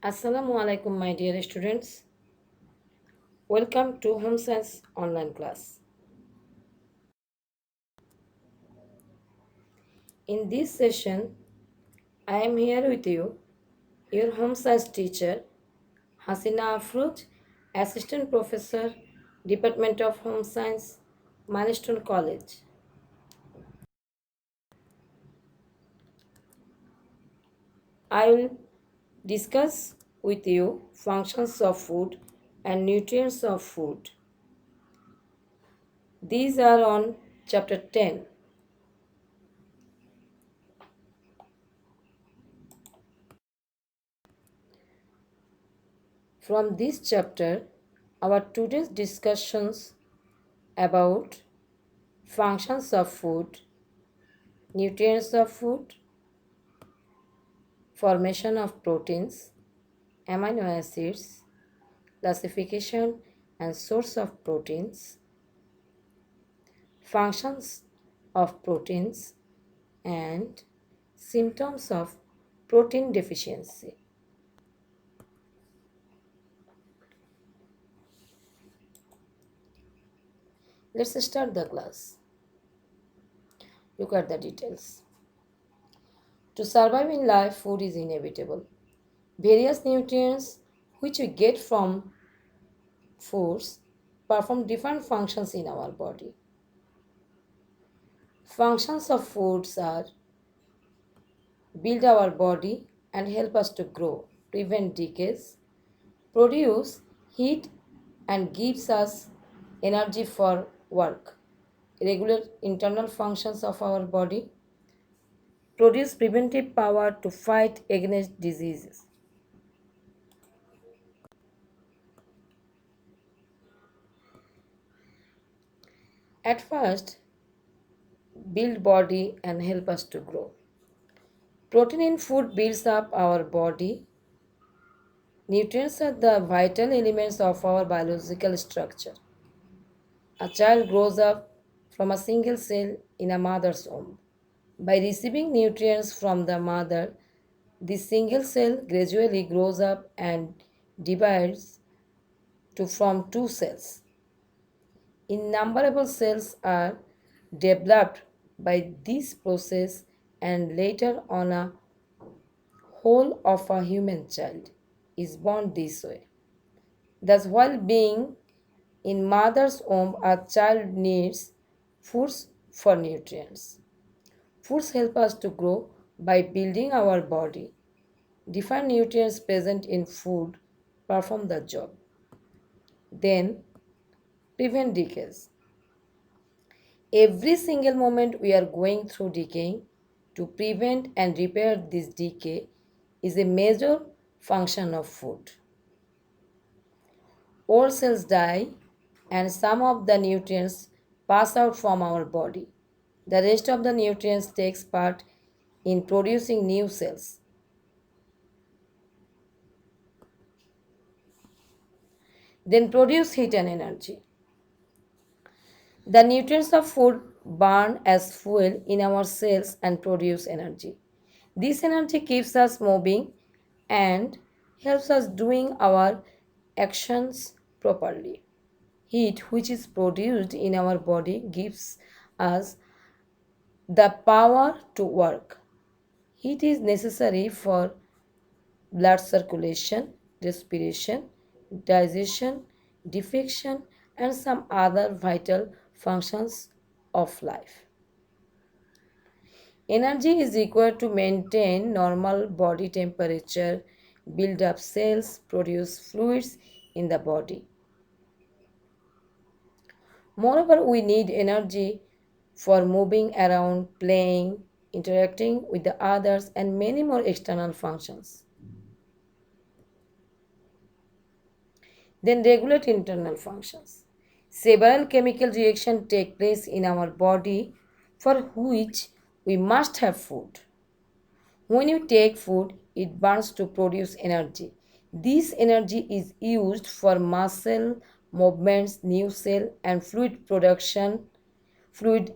Assalamu alaikum, my dear students. Welcome to Home Science online class. In this session, I am here with you, your Home Science teacher, Hasina Afrooj, Assistant Professor, Department of Home Science, Milestone College. I will discuss with you functions of food and nutrients of food. These are on chapter 10. From this chapter, our today's discussions about functions of food, nutrients of food, formation of proteins, amino acids, classification and source of proteins, functions of proteins, and symptoms of protein deficiency. Let's start the class. Look at the details. To survive in life, food is inevitable. Various nutrients which we get from foods perform different functions in our body. Functions of foods are build our body and help us to grow, prevent decays, produce heat and gives us energy for work, regulate internal functions of our body, produce preventive power to fight against diseases. At first, build body and help us to grow. Protein in food builds up our body. Nutrients are the vital elements of our biological structure. A child grows up from a single cell in a mother's womb. By receiving nutrients from the mother, this single cell gradually grows up and divides to form two cells. Innumerable cells are developed by this process and later on a whole of a human child is born this way. Thus, while being in mother's womb, a child needs foods for nutrients. Foods help us to grow by building our body. Different nutrients present in food perform the job. Then, prevent decays. Every single moment we are going through decaying, to prevent and repair this decay is a major function of food. Old cells die and some of the nutrients pass out from our body. The rest of the nutrients takes part in producing new cells. Then produce heat and energy. The nutrients of food burn as fuel in our cells and produce energy. This energy keeps us moving and helps us doing our actions properly. Heat which is produced in our body gives us the power to work. Heat is necessary for blood circulation, respiration, digestion, defecation, and some other vital functions of life. Energy is required to maintain normal body temperature, build up cells, produce fluids in the body. Moreover, we need energy for moving around, playing, interacting with the others, and many more external functions. Then regulate internal functions. Several chemical reactions take place in our body for which we must have food. When you take food, it burns to produce energy. This energy is used for muscle movements, new cell and fluid production, fluid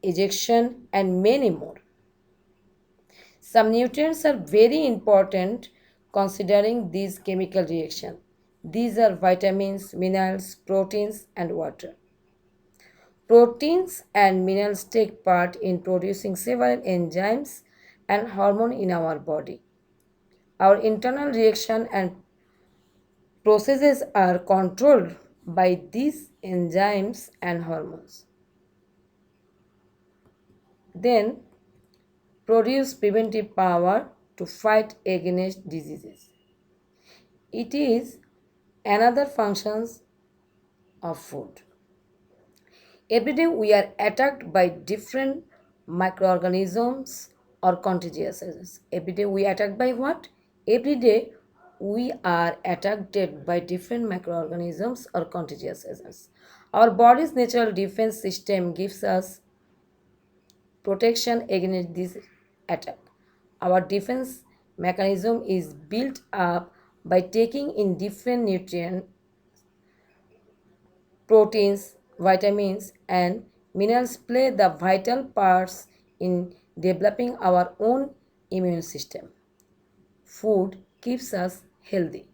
ejection, and many more. Some nutrients are very important considering these chemical reactions. These are vitamins, minerals, proteins, and water. Proteins and minerals take part in producing several enzymes and hormones in our body. Our internal reaction and processes are controlled by these enzymes and hormones. Then produce preventive power to fight against diseases. It is another function of food. Every day we are attacked by different microorganisms or contagious agents. Every day we are attacked by what? Every day we are attacked by different microorganisms or contagious agents. Our body's natural defense system gives us protection against this attack. Our defense mechanism is built up by taking in different nutrients, proteins, vitamins, and minerals play the vital parts in developing our own immune system. Food keeps us healthy.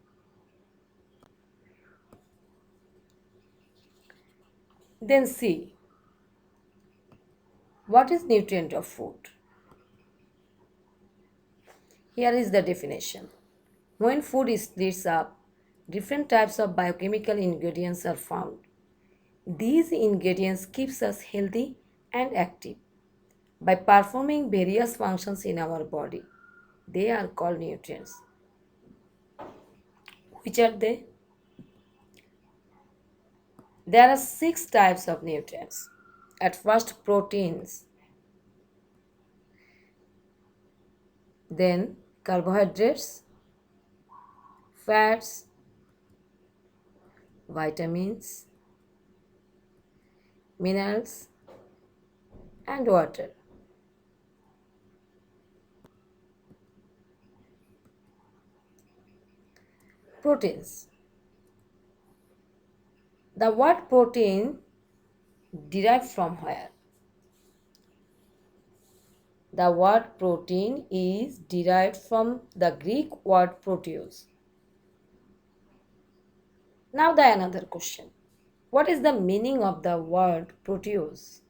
Then see, what is nutrient of food? Here is the definition. When food is splits up, different types of biochemical ingredients are found. These ingredients keeps us healthy and active by performing various functions in our body. They are called nutrients. Which are they? There are six types of nutrients. At first, proteins, then carbohydrates, fats, vitamins, minerals, and water. Proteins. The word protein derived from where? The word protein is derived from the Greek word proteus. Now the another question. What is the meaning of the word proteus?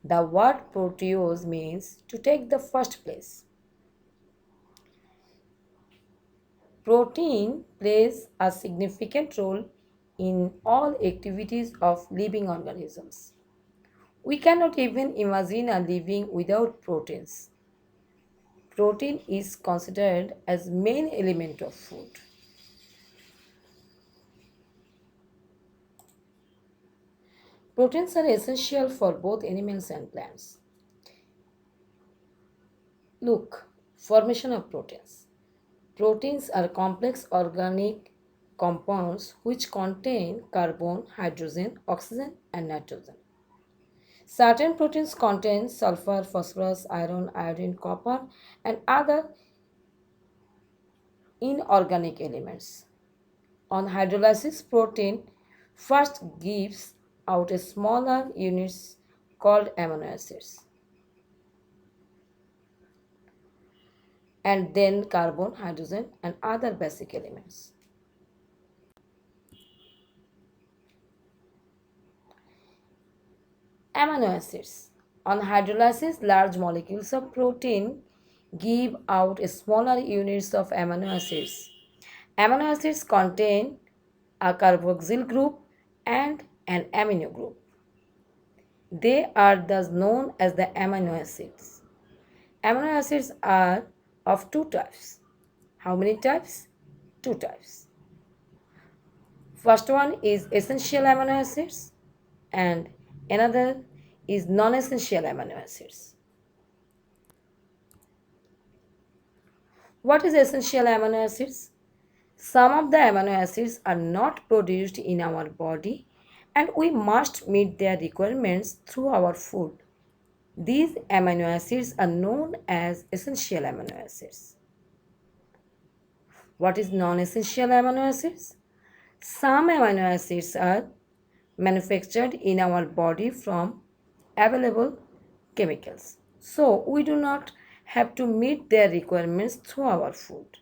The word proteus means to take the first place. Protein plays a significant role in all activities of living organisms. We cannot even imagine a living without proteins. Protein is considered as main element of food. Proteins are essential for both animals and plants. Look, formation of proteins. Proteins are complex organic compounds which contain carbon, hydrogen, oxygen, and nitrogen. Certain proteins contain sulfur, phosphorus, iron, iodine, copper, and other inorganic elements. On hydrolysis, protein first gives out a smaller units called amino acids, and then carbon, hydrogen, and other basic elements. Amino acids. On hydrolysis, large molecules of protein give out smaller units of amino acids. Amino acids contain a carboxyl group and an amino group. They are thus known as the amino acids. Amino acids are of two types. How many types? Two types. First one is essential amino acids and another is non-essential amino acids. What is essential amino acids? Some of the amino acids are not produced in our body and we must meet their requirements through our food. These amino acids are known as essential amino acids. What is non-essential amino acids? Some amino acids are manufactured in our body from available chemicals. So we do not have to meet their requirements through our food.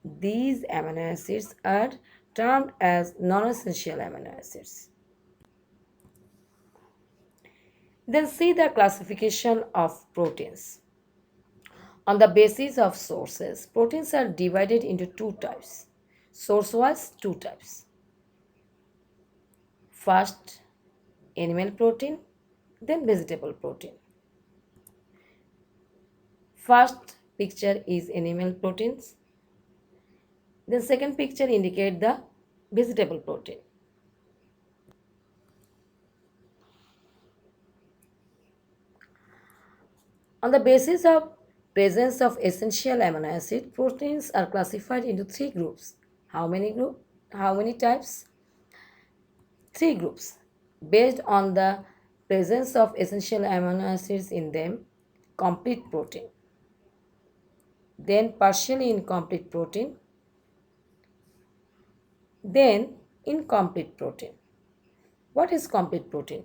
These amino acids are termed as non-essential amino acids. Then see the classification of proteins. On the basis of sources, proteins are divided into two types. Source-wise, two types. First, animal protein, then vegetable protein. First picture is animal proteins. The second picture indicate the vegetable protein. On the basis of presence of essential amino acid, proteins are classified into three groups. How many group? How many types? Three groups. Based on the presence of essential amino acids in them, complete protein. Then partially incomplete protein. Then incomplete protein. What is complete protein?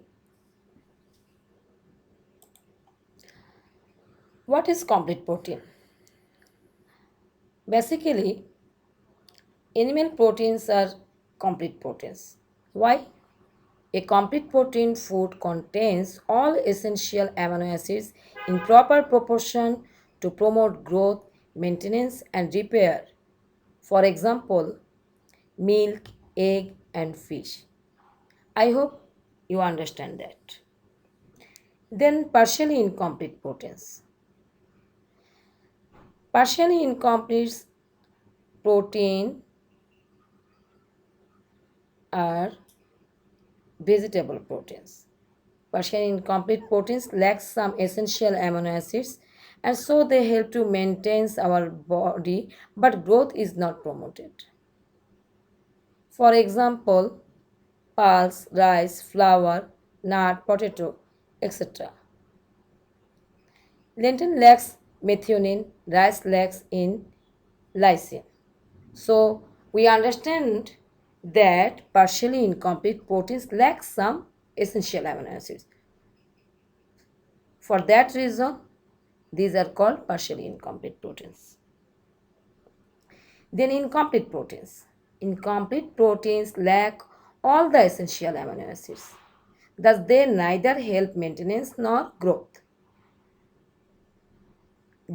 What is complete protein? Basically, animal proteins are complete proteins. Why? A complete protein food contains all essential amino acids in proper proportion to promote growth, maintenance, and repair. For example, milk, egg, and fish. I hope you understand that. Then, partially incomplete proteins. Partially incomplete protein are vegetable proteins. Partially incomplete proteins lack some essential amino acids and so they help to maintain our body but growth is not promoted. For example, pulse, rice, flour, nut, potato, etc. Lentil lacks methionine, rice lacks in lysine. So we understand that partially incomplete proteins lack some essential amino acids. For that reason, these are called partially incomplete proteins. Then incomplete proteins. Incomplete proteins lack all the essential amino acids. Thus, they neither help maintenance nor growth.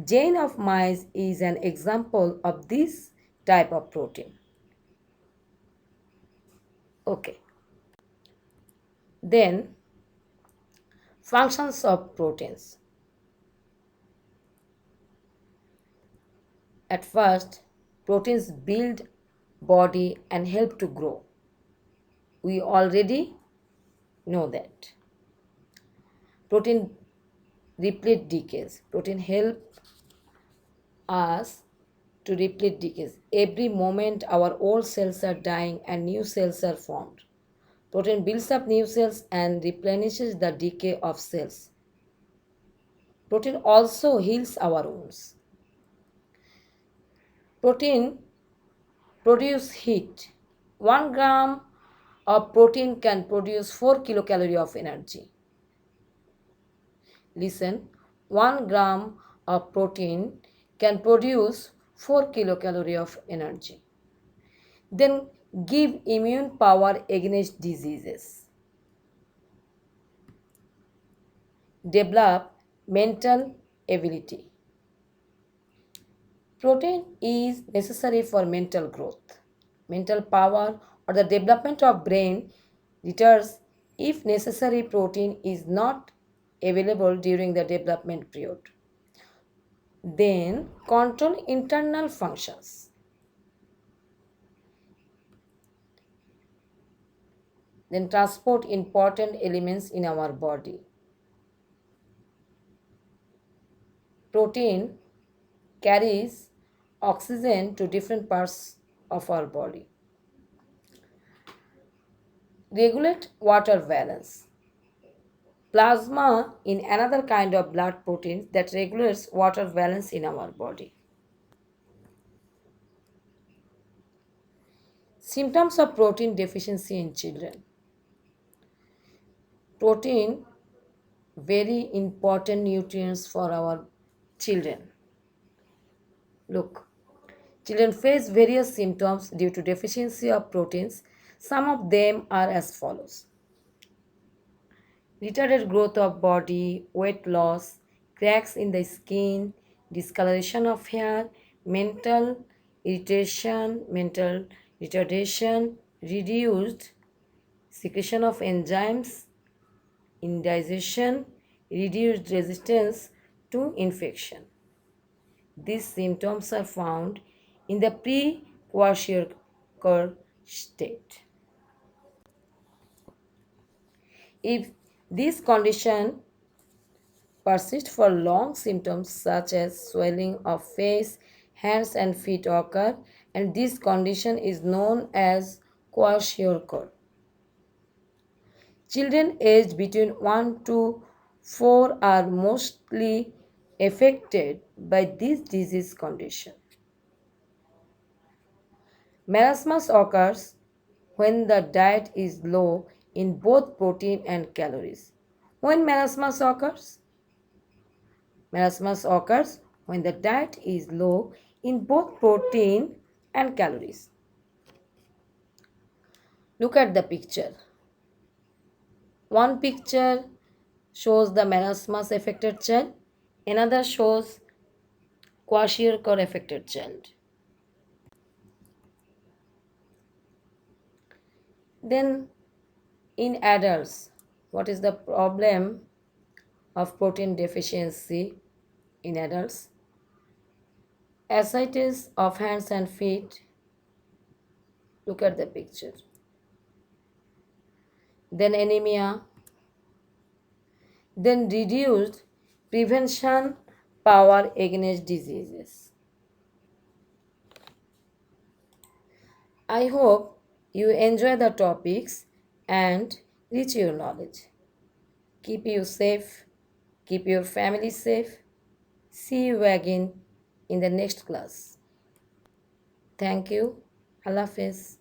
Jane of maize is an example of this type of protein. Okay. Then functions of proteins. At first, proteins build body and help to grow. We already know that. Protein replete decays. Protein help us to replete decays. Every moment our old cells are dying and new cells are formed. Protein builds up new cells and replenishes the decay of cells. Protein also heals our wounds. Protein produce heat. 1 gram of protein can produce 4 kilocalorie of energy. Listen, 1 gram of protein can produce 4 kilocalorie of energy. Then give immune power against diseases. Develop mental ability. Protein is necessary for mental growth. Mental power or the development of brain retards if necessary protein is not available during the development period. Then control internal functions. Then transport important elements in our body. Protein carries oxygen to different parts of our body. Regulate water balance. Plasma in another kind of blood protein that regulates water balance in our body. Symptoms of protein deficiency in children. Protein, very important nutrients for our children. Look, Children face various symptoms due to deficiency of proteins. Some of them are as follows: retarded growth of body, weight loss, cracks in the skin, discoloration of hair, mental irritation, mental retardation, reduced secretion of enzymes, indigestion, reduced resistance to infection. These symptoms are found in the pre-kwashiorkor state. If this condition persists for long, symptoms such as swelling of face, hands and feet occur, and this condition is known as kwashiorkor. Children aged between 1 to 4 are mostly affected by this disease condition. Marasmus occurs when the diet is low in both protein and calories. When marasmus occurs? Marasmus occurs when the diet is low in both protein and calories. Look at the picture. One picture shows the marasmus affected child, another shows kwashiorkor affected child. Then in adults, what is the problem of protein deficiency in adults? Ascites of hands and feet. Look at the picture. Then anemia. Then reduced prevention power against diseases. I hope you enjoy the topics and reach your knowledge. Keep you safe, keep your family safe. See you again in the next class. Thank you. Allah Hafiz.